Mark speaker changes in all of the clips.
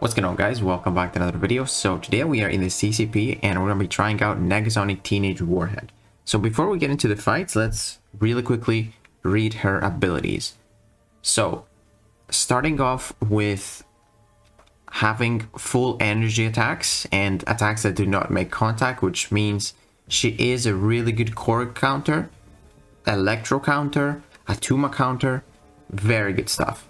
Speaker 1: What's going on, guys? Welcome back to another video. So today we are in the CCP and we're going to be trying out Negasonic Teenage Warhead. So before we get into the fights, let's really quickly read her abilities. So starting off with having full energy attacks and attacks that do not make contact, which means she is a really good core counter, electro counter, Atuma counter, very good stuff.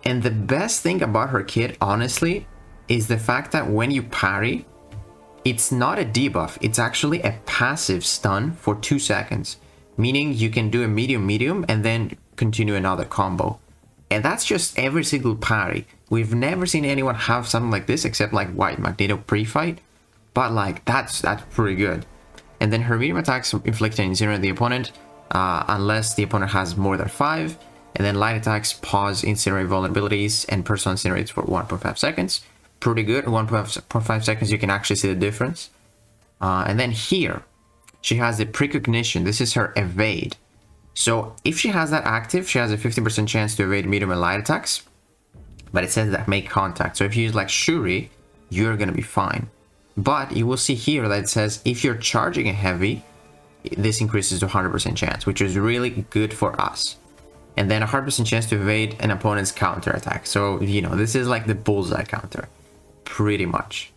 Speaker 1: And the best thing about her kit, honestly, is the fact that when you parry, it's not a debuff, it's actually a passive stun for 2 seconds. Meaning you can do a medium and then continue another combo. And that's just every single parry. We've never seen anyone have something like this except like White Magneto pre-fight. But like, that's pretty good. And then her medium attacks inflict and incinerate the opponent unless the opponent has more than 5. And then light attacks pause incinerate vulnerabilities and personal incinerates for 1.5 seconds. Pretty good. 1.5 seconds, you can actually see the difference. And then here, she has the precognition. This is her evade. So if she has that active, she has a 50% chance to evade medium and light attacks. But it says that make contact. So if you use like Shuri, you're going to be fine. But you will see here that it says if you're charging a heavy, this increases to 100% chance, which is really good for us. And then a 100% chance to evade an opponent's counter attack. So, you know, this is like the bullseye counter, pretty much.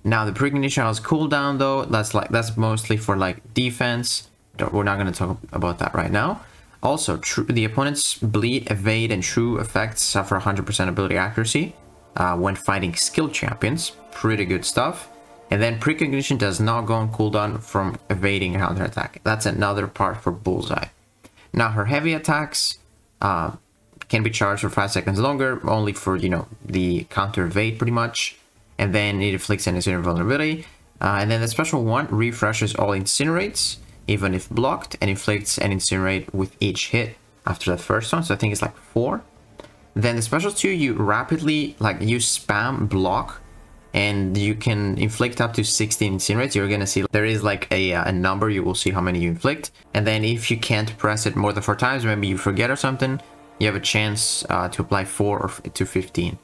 Speaker 1: Now, the precognition has cooldown though. That's mostly for like defense. We're not going to talk about that right now. Also, the opponent's bleed, evade, and true effects suffer 100% ability accuracy when fighting skill champions. Pretty good stuff. And then precognition does not go on cooldown from evading a counter attack. That's another part for bullseye. Now, her heavy attacks can be charged for 5 seconds longer, only for, you know, the counter evade pretty much. And then it inflicts an incinerate vulnerability. And then the special one refreshes all incinerates, even if blocked, and inflicts an incinerate with each hit after the first one. So I think it's like 4. Then the special 2, you rapidly, like, you spam block, and you can inflict up to 16 incinerates. You're gonna see there is like a number, you will see how many you inflict. And then if you can't press it more than 4 times, maybe you forget or something, you have a chance to apply 4 or to 15.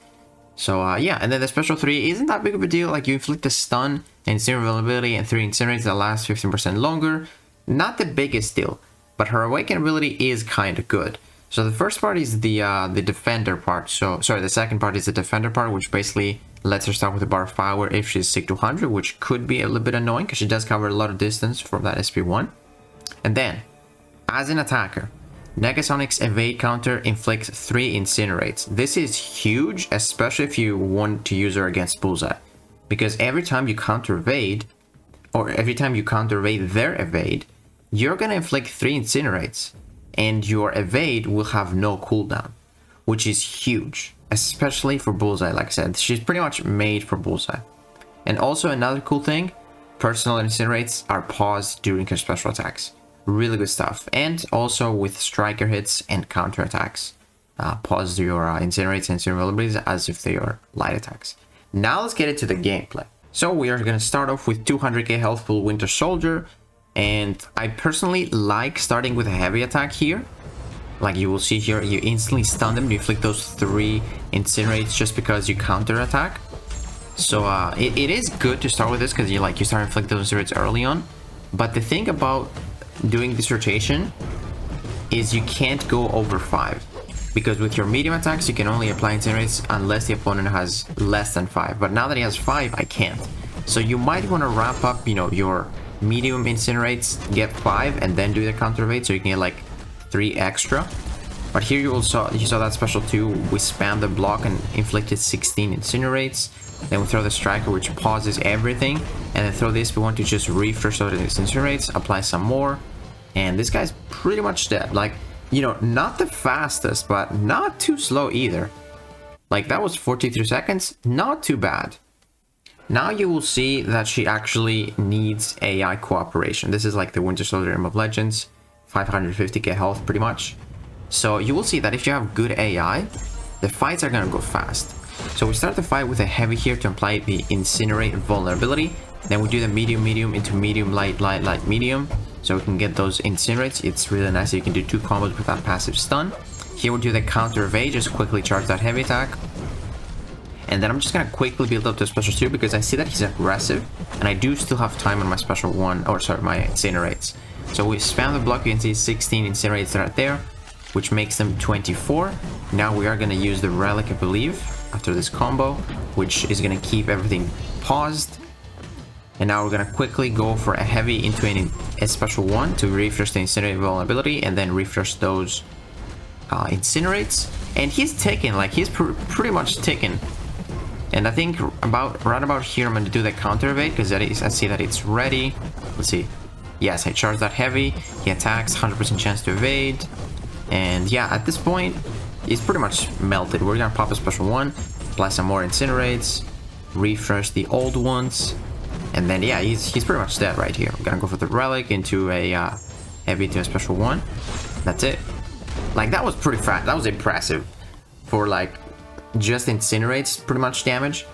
Speaker 1: So yeah, and then the special 3 isn't that big of a deal. Like, you inflict a stun, and incinerate vulnerability, and 3 incinerates that last 15% longer. Not the biggest deal, but her awaken ability is kind of good. So the first part is the defender part. So sorry, the second part is the defender part, which basically lets her start with a bar of power if she's sick to 100, which could be a little bit annoying because she does cover a lot of distance from that SP1. And then, as an attacker, Negasonic's evade counter inflicts 3 incinerates. This is huge, especially if you want to use her against bullseye, because every time you counter evade, or every time you counter evade their evade, you're gonna inflict 3 incinerates, and your evade will have no cooldown, which is huge, especially for bullseye. Like I said, she's pretty much made for bullseye. And also another cool thing, personal incinerates are paused during her special attacks. Really good stuff. And also with striker hits and counter attacks, pause your incinerates and incinerate vulnerabilities as if they are light attacks. Now let's get into the gameplay. So we are going to start off with 200k health full Winter Soldier. And I personally like starting with a heavy attack here. Like you will see here, you instantly stun them, you inflict those 3 incinerates just because you counter attack. So it is good to start with this because you start inflicting those incinerates early on. But the thing about doing this rotation is you can't go over 5. Because with your medium attacks, you can only apply incinerates unless the opponent has less than 5. But now that he has 5, I can't. So you might want to wrap up, you know, your medium incinerates, get 5, and then do the counter evade so you can get like 3 extra. But here you saw that special 2, we spammed the block and inflicted 16 incinerates. Then we throw the striker, which pauses everything, and then throw this. We want to just refresh those incinerates, apply some more, and this guy's pretty much dead. Like, you know, not the fastest, but not too slow either. Like, that was 43 seconds, not too bad. Now you will see that she actually needs AI cooperation. This is like the Winter Soldier Realm of Legends, 550k health pretty much. So you will see that if you have good AI, the fights are gonna go fast. So we start the fight with a heavy here to apply the incinerate vulnerability. Then we do the medium into medium, light, medium. So we can get those incinerates. It's really nice that you can do 2 combos with that passive stun. Here we do the counter evade, just quickly charge that heavy attack. And then I'm just gonna quickly build up to special 2 because I see that he's aggressive, and I do still have time on my special 1, or sorry, my incinerates. So we spam the block, you can see 16 incinerates right there, which makes them 24. Now we are gonna use the relic, I believe, after this combo, which is gonna keep everything paused. And now we're gonna quickly go for a heavy into a special 1 to refresh the incinerate vulnerability, and then refresh those incinerates. And he's taken, like he's pretty much taken. And I think right about here I'm going to do the counter evade because I see that it's ready. Let's see. Yes, I charge that heavy. He attacks, 100% chance to evade. And yeah, at this point, he's pretty much melted. We're going to pop a special 1, apply some more incinerates, refresh the old ones. And then yeah, he's pretty much dead right here. I'm going to go for the relic into a heavy to a special 1. That's it. Like, that was pretty fast. That was impressive for like just incinerates pretty much damage.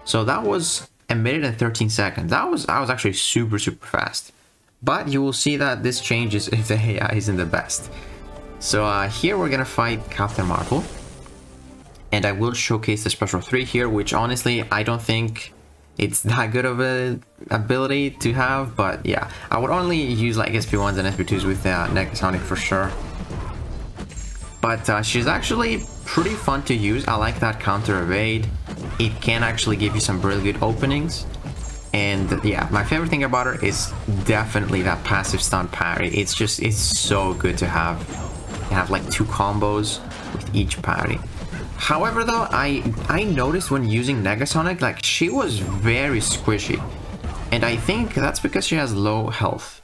Speaker 1: So that was a minute and 13 seconds. That was actually super fast. But you will see that this changes if the AI isn't the best. So here we're gonna fight Captain Marvel, and I will showcase the special 3 here, which honestly I don't think it's that good of a ability to have. But yeah, I would only use like SP1s and SP2s with Negasonic for sure. But she's actually pretty fun to use. I like that counter evade. It can actually give you some really good openings. And yeah, my favorite thing about her is definitely that passive stun parry. It's so good to have. You have like 2 combos with each parry. However though, I noticed when using Negasonic, like she was very squishy. And I think that's because she has low health.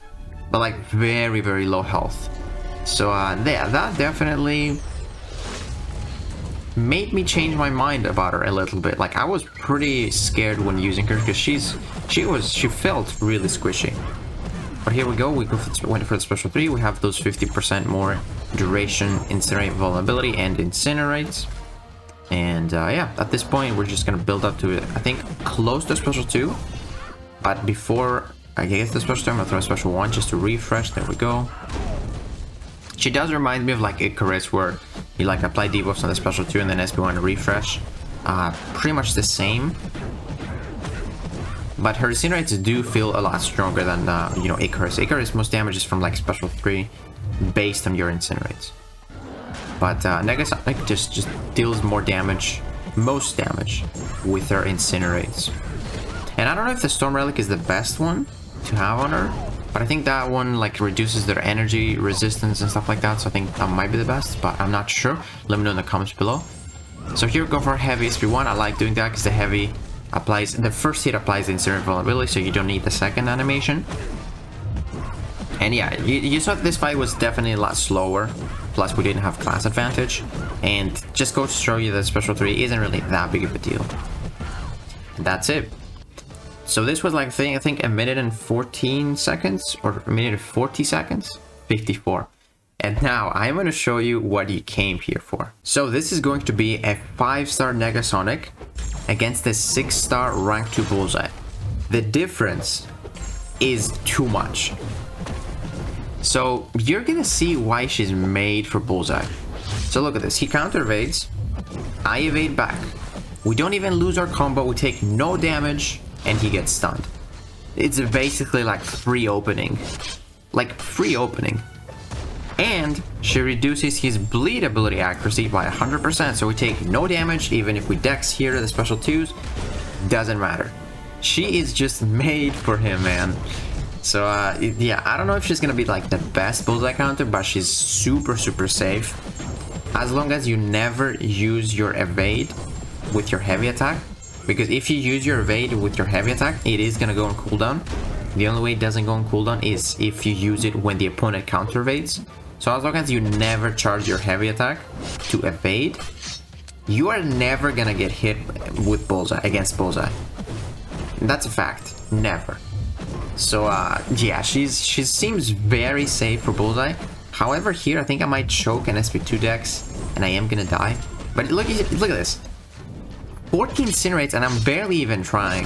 Speaker 1: But like very low health. So yeah, that definitely made me change my mind about her a little bit. Like I was pretty scared when using her because she felt really squishy. But here we go. We went for the special 3. We have those 50% more duration, incinerate vulnerability, and incinerates. And yeah, at this point we're just gonna build up to it. I think close to special 2. But before I get the special 2, I'm gonna throw a special 1 just to refresh. There we go. She does remind me of like Icarus, where you like apply debuffs on the special 2 and then SP1 refresh. Pretty much the same. But her incinerates do feel a lot stronger than you know, Icarus. Icarus most damage is from like special 3 based on your incinerates. But Negasonic just deals more damage, most damage, with her incinerates. And I don't know if the Storm Relic is the best one to have on her. But I think that one like reduces their energy resistance and stuff like that, so I think that might be the best, but I'm not sure. Let me know in the comments below. So here we go for heavy SP1. I like doing that because the heavy applies, the first hit applies the incinerate vulnerability, so you don't need the second animation. And yeah, you saw that this fight was definitely a lot slower, plus we didn't have class advantage, and just go to show you that special 3 isn't really that big of a deal. And that's it. So this was like, I think a minute and 14 seconds, or a minute and 40 seconds, 54. And now I'm going to show you what you came here for. So this is going to be a 5-star Negasonic against a 6-star rank 2 Bullseye. The difference is too much. So you're going to see why she's made for Bullseye. So look at this, he counter evades, I evade back. We don't even lose our combo, we take no damage, and he gets stunned. It's basically like free opening. Like free opening. And she reduces his bleed ability accuracy by 100%, so we take no damage even if we dex here the special 2s. Doesn't matter. She is just made for him, man. So yeah, I don't know if she's gonna be like the best Bullseye counter, but she's super safe. As long as you never use your evade with your heavy attack. Because if you use your evade with your heavy attack, it is gonna go on cooldown. The only way it doesn't go on cooldown is if you use it when the opponent counter evades. So as long as you never charge your heavy attack to evade, you are never gonna get hit with Bullseye, against Bullseye. That's a fact. Never. So yeah, she seems very safe for Bullseye. However, here I think I might choke an SP2 dex and I am gonna die. But look at this. 14 incinerates and I'm barely even trying.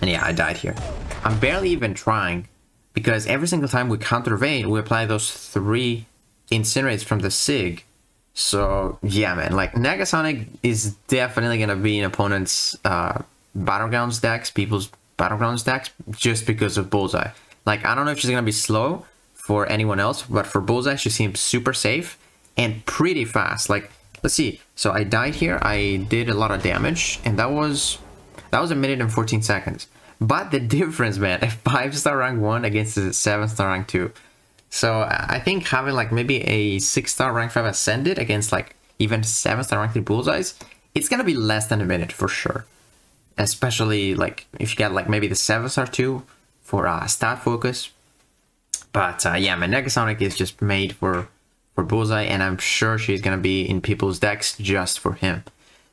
Speaker 1: And yeah, I died here. I'm barely even trying because every single time we counter evade, we apply those 3 incinerates from the SIG So yeah, man, like Negasonic is definitely gonna be in opponents' battlegrounds decks, people's battlegrounds decks, just because of Bullseye. Like, I don't know if she's gonna be slow for anyone else, but for Bullseye, she seems super safe and pretty fast. Like, let's see. So I died here. I did a lot of damage, and that was a minute and 14 seconds. But the difference, man, a 5-star rank 1 against a 7-star rank 2. So I think having like maybe a 6-star rank 5 Ascended against like even 7-star rank 3 Bullseyes, it's gonna be less than a minute for sure. Especially like if you get like maybe the 7-star 2 for stat focus. But yeah, man, Negasonic is just made for Bullseye, and I'm sure she's gonna be in people's decks just for him.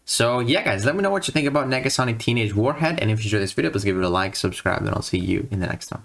Speaker 1: So yeah, guys, let me know what you think about Negasonic Teenage Warhead, and if you enjoyed this video, please give it a like, subscribe, and I'll see you in the next one.